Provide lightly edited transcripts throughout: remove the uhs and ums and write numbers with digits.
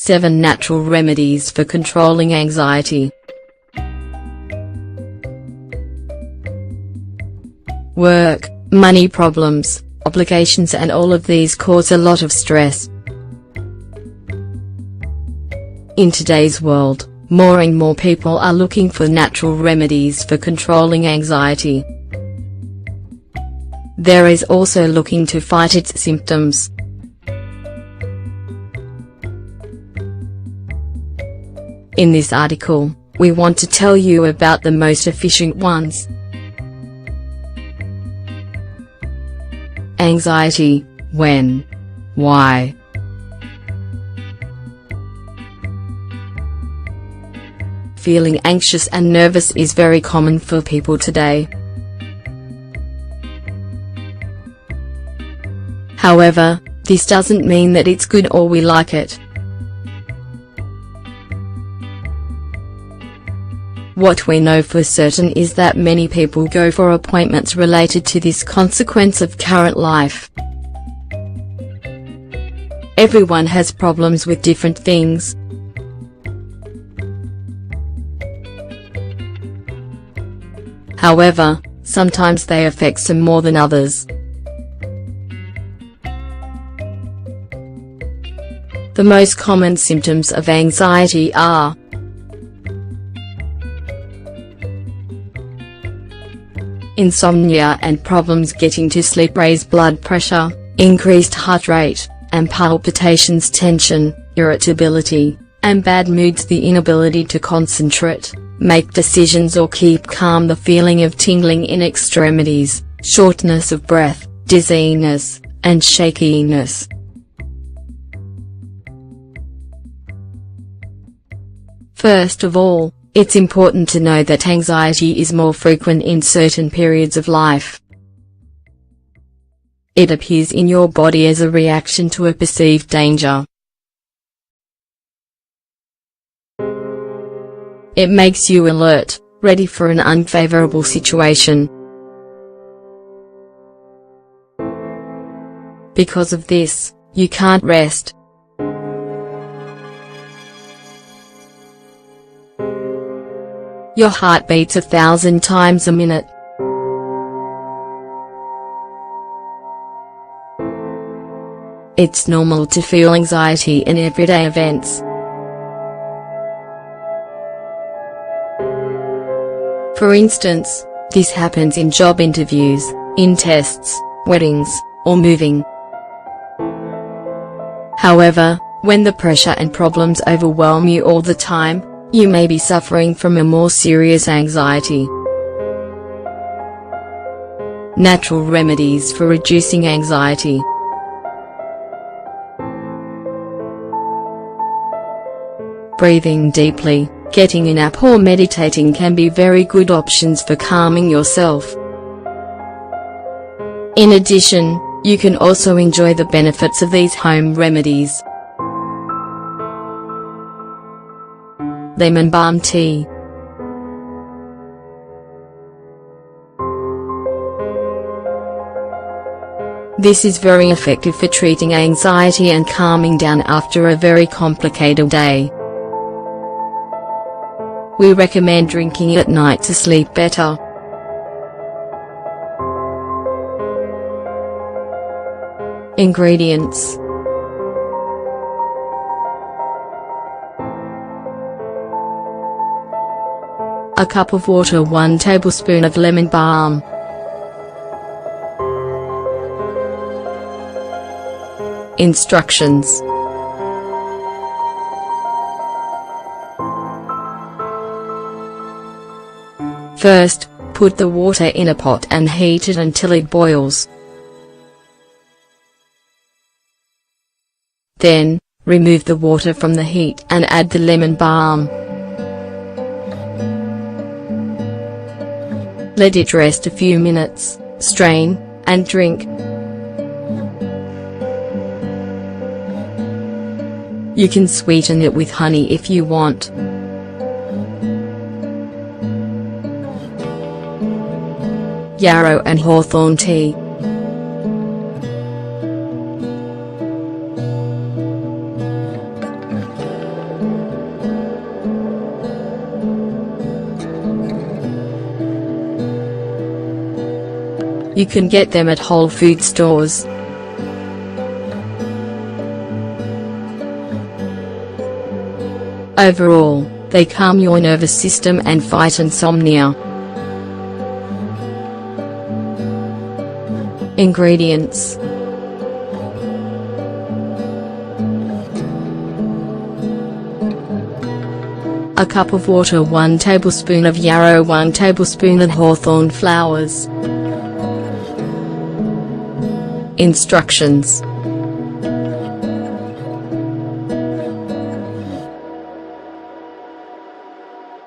7 Natural Remedies for Controlling Anxiety. Work, money problems, obligations, and all of these cause a lot of stress. In today's world, more and more people are looking for natural remedies for controlling anxiety. There is also looking to fight its symptoms. In this article, we want to tell you about the most efficient ones. Anxiety, when? Why? Feeling anxious and nervous is very common for people today. However, this doesn't mean that it's good or we like it. What we know for certain is that many people go for appointments related to this consequence of current life. Everyone has problems with different things. However, sometimes they affect some more than others. The most common symptoms of anxiety are insomnia and problems getting to sleep, raised blood pressure, increased heart rate and palpitations, tension, irritability, and bad moods, the inability to concentrate, make decisions or keep calm, the feeling of tingling in extremities, shortness of breath, dizziness, and shakiness. First of all, it's important to know that anxiety is more frequent in certain periods of life. It appears in your body as a reaction to a perceived danger. It makes you alert, ready for an unfavorable situation. Because of this, you can't rest. Your heart beats 1,000 times a minute. It's normal to feel anxiety in everyday events. For instance, this happens in job interviews, in tests, weddings, or moving. However, when the pressure and problems overwhelm you all the time, you may be suffering from a more serious anxiety. Natural remedies for reducing anxiety. Breathing deeply, getting a nap, or meditating can be very good options for calming yourself. In addition, you can also enjoy the benefits of these home remedies. Lemon balm tea. This is very effective for treating anxiety and calming down after a very complicated day. We recommend drinking it at night to sleep better. Ingredients: a cup of water, 1 tablespoon of lemon balm, Instructions. First, put the water in a pot and heat it until it boils. Then, remove the water from the heat and add the lemon balm. Let it rest a few minutes, strain, and drink. You can sweeten it with honey if you want. Yarrow and hawthorn tea. You can get them at Whole Food stores. Overall, they calm your nervous system and fight insomnia. Ingredients: a cup of water, 1 tablespoon of yarrow, 1 tablespoon of hawthorn flowers. Instructions: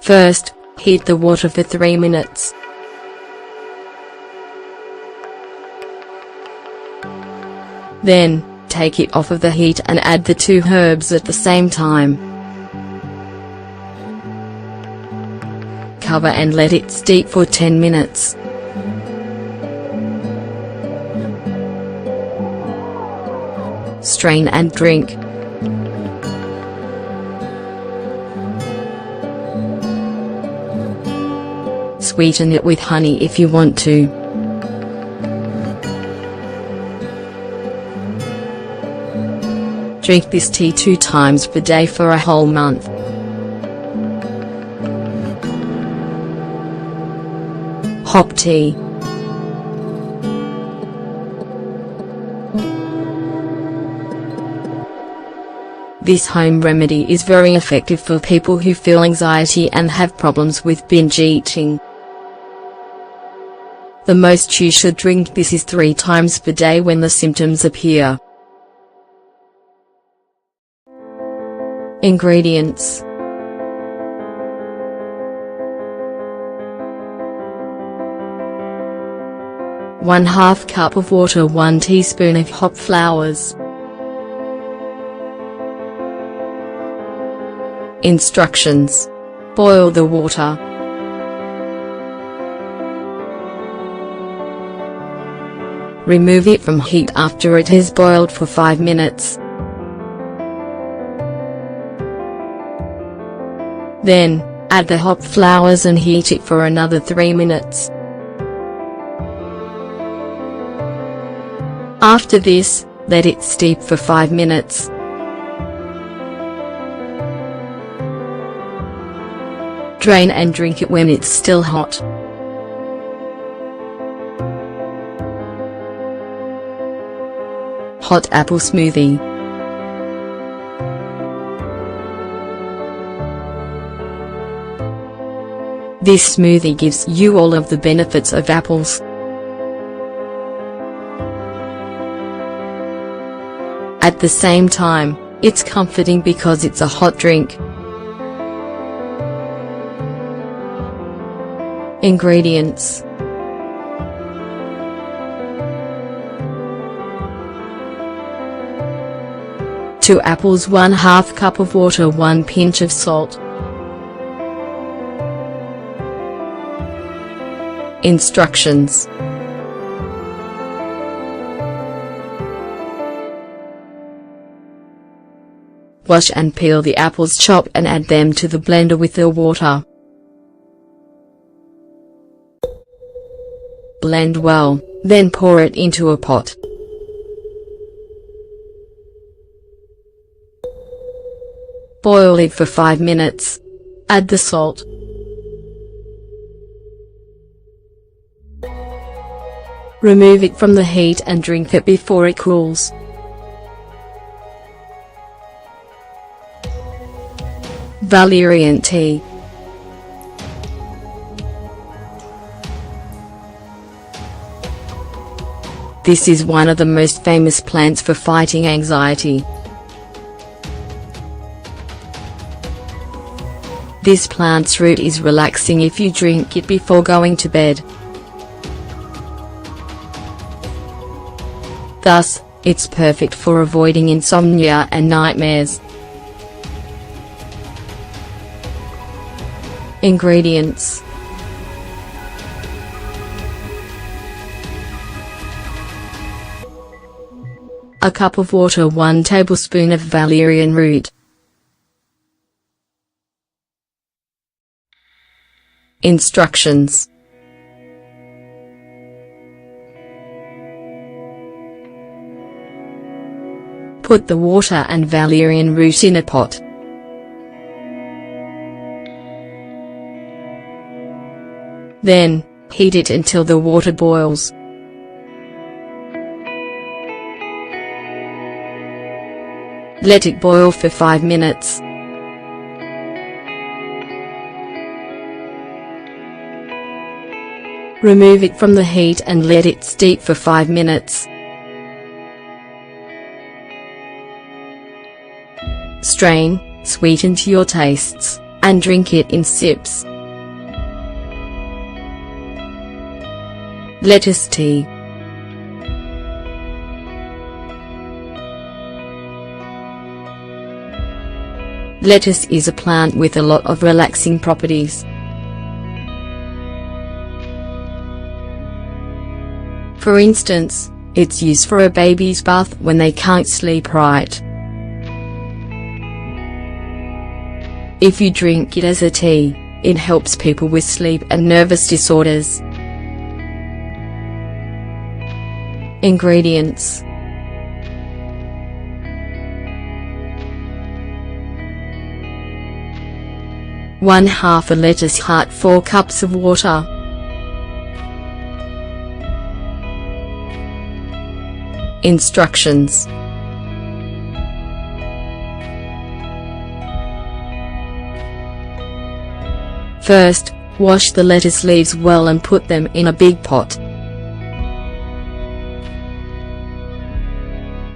first, heat the water for 3 minutes. Then, take it off of the heat and add the 2 herbs at the same time. Cover and let it steep for 10 minutes. Strain and drink. Sweeten it with honey if you want to. Drink this tea 2 times per day for a whole month. Hop tea. This home remedy is very effective for people who feel anxiety and have problems with binge eating. The most you should drink this is 3 times per day when the symptoms appear. Ingredients: ½ cup of water, 1 teaspoon of hop flowers. Instructions: boil the water. Remove it from heat after it has boiled for 5 minutes. Then, add the hop flowers and heat it for another 3 minutes. After this, let it steep for 5 minutes. Drain and drink it when it's still hot. Hot apple smoothie. This smoothie gives you all of the benefits of apples. At the same time, it's comforting because it's a hot drink. Ingredients: 2 apples, 1/2 cup of water, 1 pinch of salt. Instructions: wash and peel the apples, chop and add them to the blender with the water. Blend well, then pour it into a pot. Boil it for 5 minutes. Add the salt. Remove it from the heat and drink it before it cools. Valerian tea. This is one of the most famous plants for fighting anxiety. This plant's root is relaxing if you drink it before going to bed. Thus, it's perfect for avoiding insomnia and nightmares. Ingredients: a cup of water, 1 tablespoon of valerian root. Instructions: Put the water and valerian root in a pot. Then, heat it until the water boils. Let it boil for 5 minutes. Remove it from the heat and let it steep for 5 minutes. Strain, sweeten to your tastes, and drink it in sips. Lettuce tea. Lettuce is a plant with a lot of relaxing properties. For instance, it's used for a baby's bath when they can't sleep right. If you drink it as a tea, it helps people with sleep and nervous disorders. Ingredients: 1/2 a lettuce heart, 4 cups of water. Instructions: First, wash the lettuce leaves well and put them in a big pot.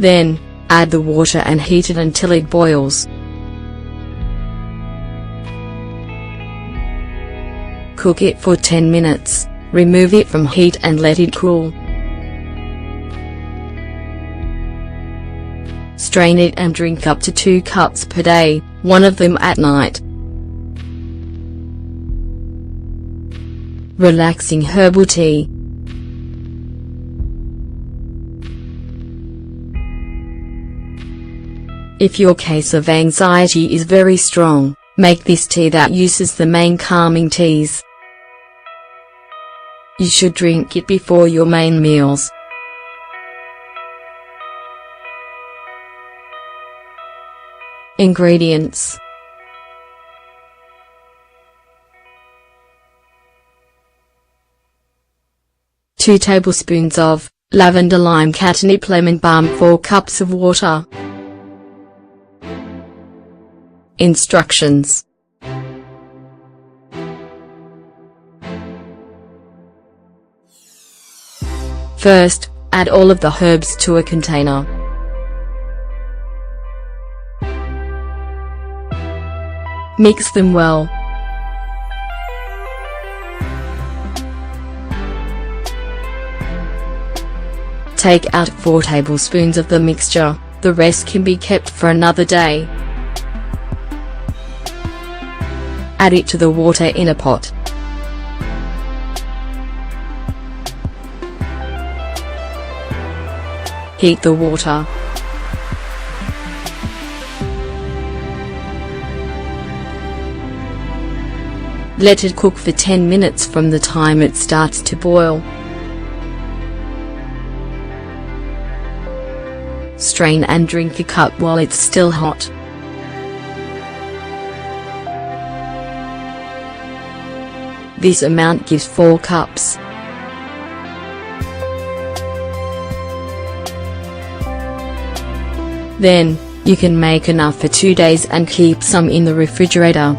Then, add the water and heat it until it boils. Cook it for 10 minutes, remove it from heat and let it cool. Strain it and drink up to 2 cups per day, one of them at night. Relaxing herbal tea. If your case of anxiety is very strong, make this tea that uses the main calming teas. You should drink it before your main meals. Ingredients: 2 tablespoons of lavender lime catnip lemon balm, 4 cups of water. Instructions: First, add all of the herbs to a container. Mix them well. Take out 4 tablespoons of the mixture, the rest can be kept for another day. Add it to the water in a pot. Heat the water. Let it cook for 10 minutes from the time it starts to boil. Strain and drink a cup while it's still hot. This amount gives 4 cups. Then, you can make enough for 2 days and keep some in the refrigerator.